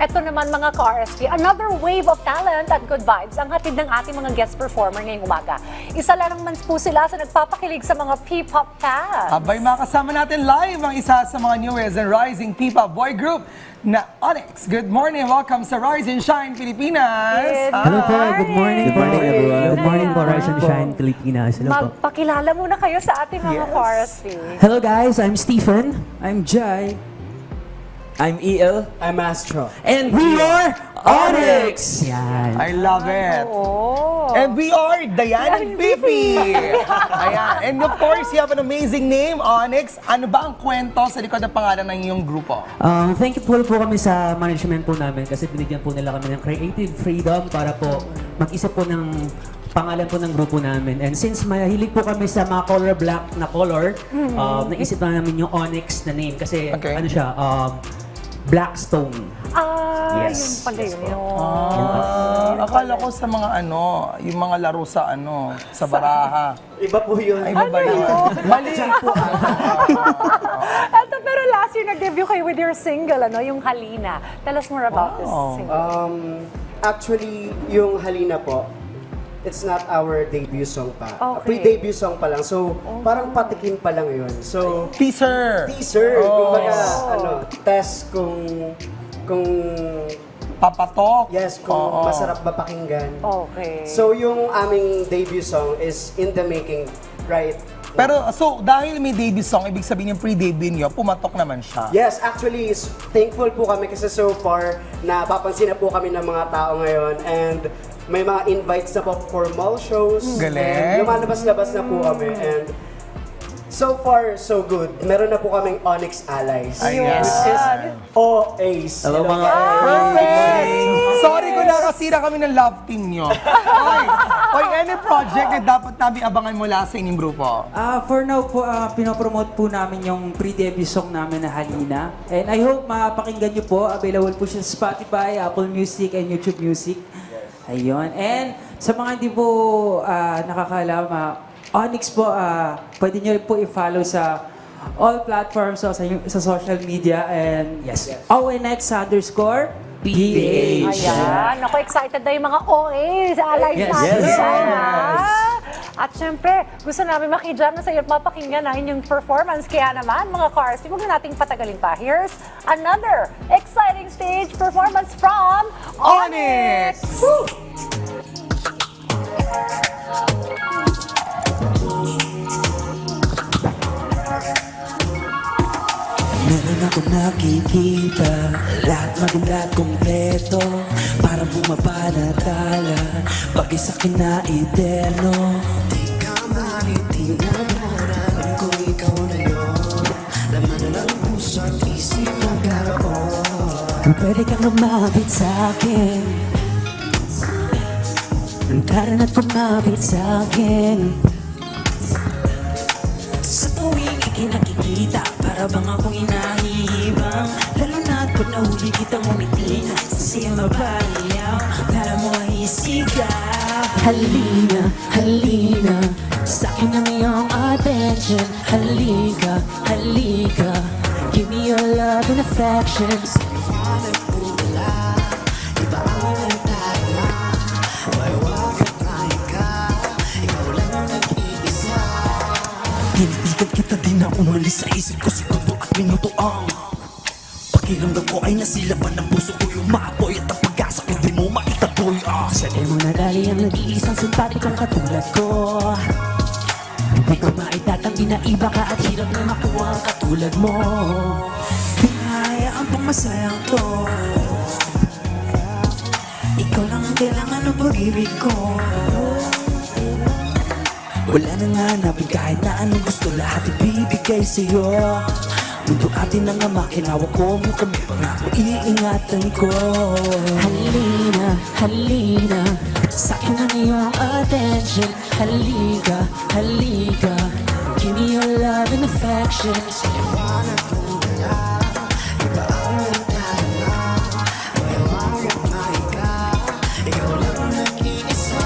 Ito naman mga ka-RSP, another wave of talent at good vibes ang hatid ng ating mga guest performer ngayong umaga. Isa lang naman po sila sa nagpapakilig sa mga P-pop fans. Abay, makasama natin live ang isa sa mga newest and rising P-pop boy group na Onyx. Good morning, welcome sa Rise and Shine Pilipinas. Hello po, good morning. Good morning, everyone. Good morning po, Rise and Shine Pilipinas. Hello po. Magpakilala muna kayo sa ating mga Yes. ka-RSP. Hello guys, I'm Stephen. I'm Jai. I'm EL. I'm Astro. And we are Onyx! Yan. I love it. Oh. And we are Diane and Fifi. Ayan. And of course, you have an amazing name, Onyx. Ano ba ang kwento sa likod ng pangalan ng iyong grupo? Thankful po kami sa management po namin kasi binigyan po nila kami ng creative freedom para po mag-isip po ng pangalan po ng grupo namin. And since mahilig po kami sa mga color black na color, naisip na namin yung Onyx na name kasi Okay. ano siya, Blackstone. Yung Yes. pala yun. Akala ko sa mga yung mga laro sa sa baraha. Iba po yun. Ay, iba ba yun? Mali. Ito, pero last year nag-debut kayo with your single, yung Halina. Tell us more about this single. Actually, yung Halina po, it's not our debut song pa. Okay. Pre-debut song pa lang. So, parang patikin pa lang yun. So, Teaser. teaser. Oh. Kumbaga, test kung Papatok. yes, kung Oo. masarap ba pakinggan. Okay. So, yung aming debut song is in the making right now. Pero, so, dahil may debut song, ibig sabihin yung pre-debut niyo, pumatok naman siya. Yes, actually, thankful po kami kasi so far, napapansin na po kami ng mga tao ngayon and may mga invites na po for mall shows. Galing. And lumalabas-labas na po kami and so far, so good. Meron na po kaming Onyx Allies. Ayan. Which is OAs. Hello mga Perfect! Sorry kung nakasira kami ng love team nyo. Oy, any project na dapat namin abangan mula sa inyong grupo? For now po, pinopromote po namin yung pre-debut song namin na Halina. And I hope mapakinggan nyo po. Available po siya sa Spotify, Apple Music, and YouTube Music. Ayun. And sa mga hindi po nakakaalam, Onyx po, pwede nyo po i-follow sa all platforms so sa social media. And yes, ONX_PH. Ayan. Ako, excited na yung mga OAs, allies Yes. natin. Yes. Dyan, At syempre, gusto namin makijam na sa iyo at mapakinggan na inyong performance. Kaya naman, mga cars, huwag na nating patagalin pa. Here's another exciting stage performance from Onyx! Woo! Meron ako nakikita, lahat maganda at kompleto. Parang bumaba na tala, bagay sa akin na eterno. Di ka malitinan mo na alam ko ikaw na yun. Laman na ng puso at isip magkaroon. Pwede kang lumapit sa akin, tara na't kumapit sa akin. Sa tuwing ikinakikita, para bang ako'y nahihibang. Lalo na't pag nahuli kitang umiti, siya mapahiyaw, para mo ay isigaw. Halina, halina, sa'kin ang iyong attention. Halika, halika, give me your love and affection. Sa'yo pula, iba ang nagtala. May wag at ikaw, ikaw lang ang nag-iisa. Tinitigan kita din na umalis sa isip ko, segundo at minuto ang pakiramdam ko ay nasilaban ng puso ko, yung maapoy at ang pag-asa ko di mo maitaboy. Sa'yo mo nadali ang nag-iisang simpatikong katulad ko. Di ko maitatanggi na iba ka at hirap na makuha ang katulad mo. Pinahayaan pang masayang to, ikaw lang ang kailangan ng pag-ibig ko. Wala nang hanapin kahit na anong gusto, lahat ibibigay sa'yo. Mundo atin ang ama, kinawag ko mo kami, pangako iingatan ko. Halina, halina, sa'kin ang iyong attention. Halika, halika, give me your love and affection. Sa'yo wala kong wala, iba ang nagtala. May wag at ikaw, ikaw lang ang nag-iisa.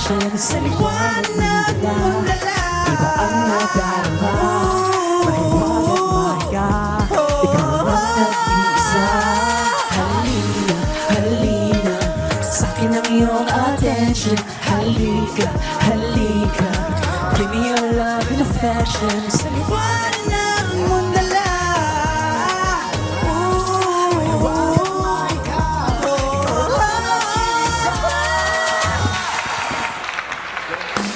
affection Sa liwanag mong dala Iba ang nadarama Mahiwagat mahiga Ikaw ang nag-iisa Halina, halina Sa'kin ang iyong attention Halika, halika Give me your love and affection Sa liwanag